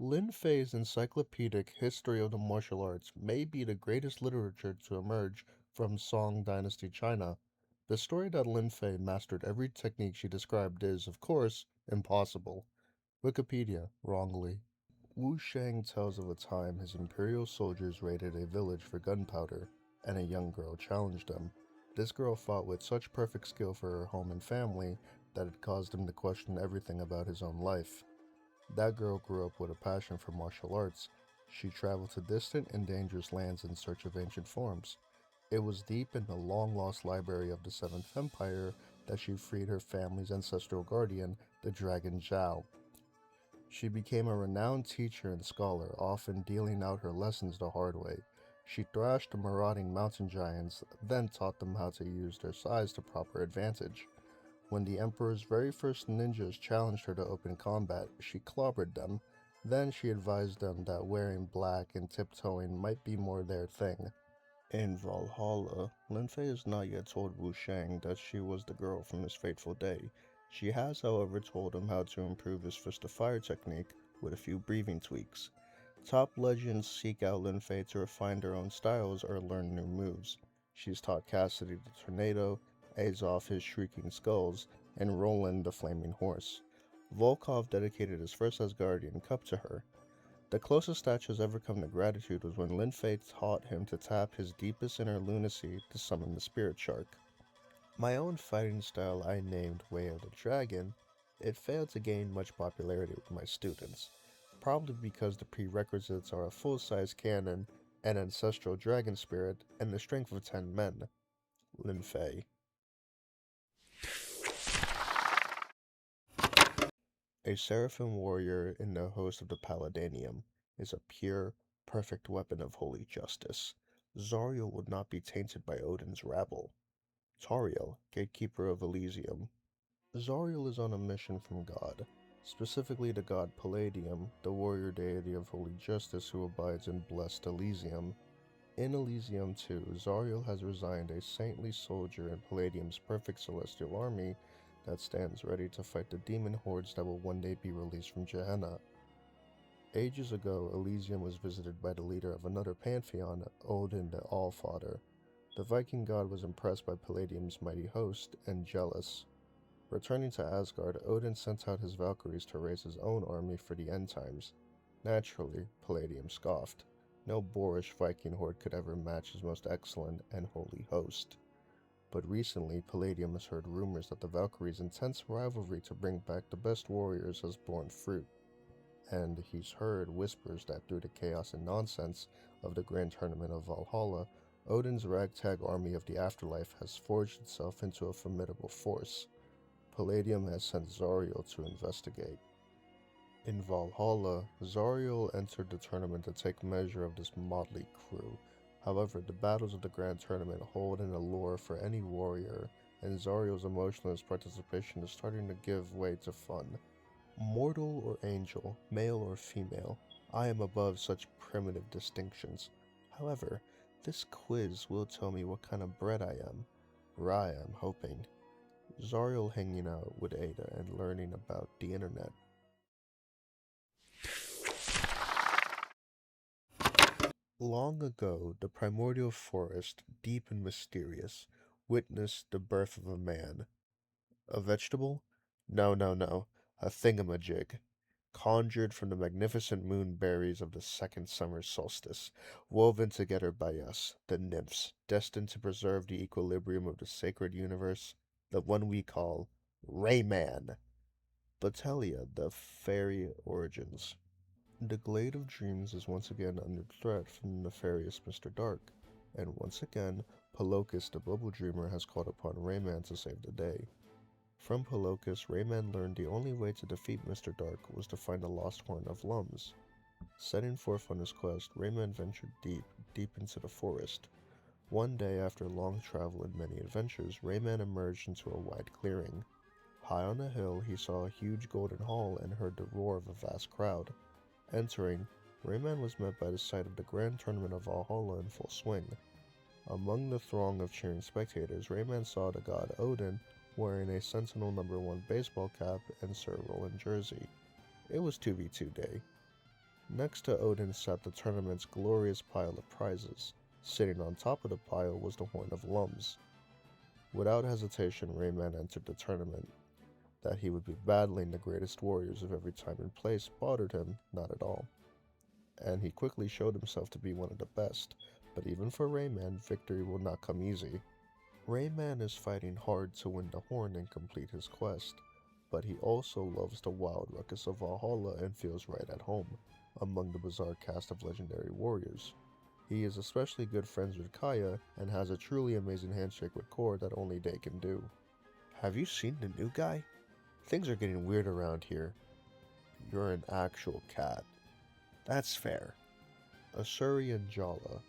Lin Fei's encyclopedic history of the martial arts may be the greatest literature to emerge from Song Dynasty China. The story that Lin Fei mastered every technique she described is, of course, impossible. Wikipedia, wrongly. Wu Shang tells of a time his imperial soldiers raided a village for gunpowder, and a young girl challenged them. This girl fought with such perfect skill for her home and family that it caused him to question everything about his own life. That girl grew up with a passion for martial arts. She traveled to distant and dangerous lands in search of ancient forms. It was deep in the long lost library of the Seventh Empire that she freed her family's ancestral guardian, the Dragon Zhao. She became a renowned teacher and scholar, often dealing out her lessons the hard way. She thrashed the marauding mountain giants, then taught them how to use their size to proper advantage. When the Emperor's very first ninjas challenged her to open combat, she clobbered them. Then she advised them that wearing black and tiptoeing might be more their thing. In Valhalla, Lin Fei has not yet told Wu Shang that she was the girl from his fateful day. She has, however, told him how to improve his fist of fire technique with a few breathing tweaks. Top legends seek out Lin Fei to refine their own styles or learn new moves. She's taught Cassidy the Tornado, Azov his Shrieking Skulls, and Roland the Flaming Horse. Volkov dedicated his first Asgardian cup to her. The closest Thatch has ever come to gratitude was when Lin Fei taught him to tap his deepest inner lunacy to summon the Spirit Shark. My own fighting style I named Way of the Dragon. It failed to gain much popularity with my students, probably because the prerequisites are a full-size cannon, an ancestral dragon spirit, and the strength of 10 men. Lin Fei. A seraphim warrior in the host of the Palladanium is a pure, perfect weapon of holy justice. Zariel would not be tainted by Odin's rabble. Tariel, gatekeeper of Elysium. Zariel is on a mission from God, specifically the god Palladium, the warrior deity of holy justice who abides in blessed Elysium. In Elysium too, Zariel has resigned a saintly soldier in Palladium's perfect celestial army that stands ready to fight the demon hordes that will one day be released from Gehenna. Ages ago, Elysium was visited by the leader of another pantheon, Odin the Allfather. The Viking god was impressed by Palladium's mighty host and jealous. Returning to Asgard, Odin sent out his Valkyries to raise his own army for the end times. Naturally, Palladium scoffed. No boorish Viking horde could ever match his most excellent and holy host. But recently, Palladium has heard rumors that the Valkyries' intense rivalry to bring back the best warriors has borne fruit. And he's heard whispers that through the chaos and nonsense of the Grand Tournament of Valhalla, Odin's ragtag army of the afterlife has forged itself into a formidable force. Palladium has sent Zariel to investigate. In Valhalla, Zariel entered the tournament to take measure of this motley crew. However, the battles of the Grand Tournament hold an allure for any warrior, and Zariel's emotionless participation is starting to give way to fun. Mortal or angel, male or female, I am above such primitive distinctions. However, this quiz will tell me what kind of bread I am. Rye, I'm hoping. Zariel hanging out with Ada and learning about the internet. Long ago, the primordial forest, deep and mysterious, witnessed the birth of a man. A vegetable? No, no, no. A thingamajig. Conjured from the magnificent moon berries of the second summer solstice, woven together by us, the nymphs, destined to preserve the equilibrium of the sacred universe, the one we call Rayman. Batellia, the fairy origins. The Glade of Dreams is once again under threat from the nefarious Mr. Dark, and once again, Palokus the Bubble Dreamer has called upon Rayman to save the day. From Palokus, Rayman learned the only way to defeat Mr. Dark was to find the lost horn of Lums. Setting forth on his quest, Rayman ventured deep, deep into the forest. One day, after long travel and many adventures, Rayman emerged into a wide clearing. High on a hill, he saw a huge golden hall and heard the roar of a vast crowd. Entering, Rayman was met by the sight of the Grand Tournament of Valhalla in full swing. Among the throng of cheering spectators, Rayman saw the god Odin wearing a Sentinel No. 1 baseball cap and Sir Roland jersey. It was 2v2 day. Next to Odin sat the tournament's glorious pile of prizes. Sitting on top of the pile was the Horn of Lums. Without hesitation, Rayman entered the tournament. That he would be battling the greatest warriors of every time and place bothered him not at all. And he quickly showed himself to be one of the best, but even for Rayman, victory will not come easy. Rayman is fighting hard to win the horn and complete his quest, but he also loves the wild ruckus of Valhalla and feels right at home, among the bizarre cast of legendary warriors. He is especially good friends with Kaya and has a truly amazing handshake with Core that only they can do. Have you seen the new guy? Things are getting weird around here. You're an actual cat. That's fair. Asuri and Jala,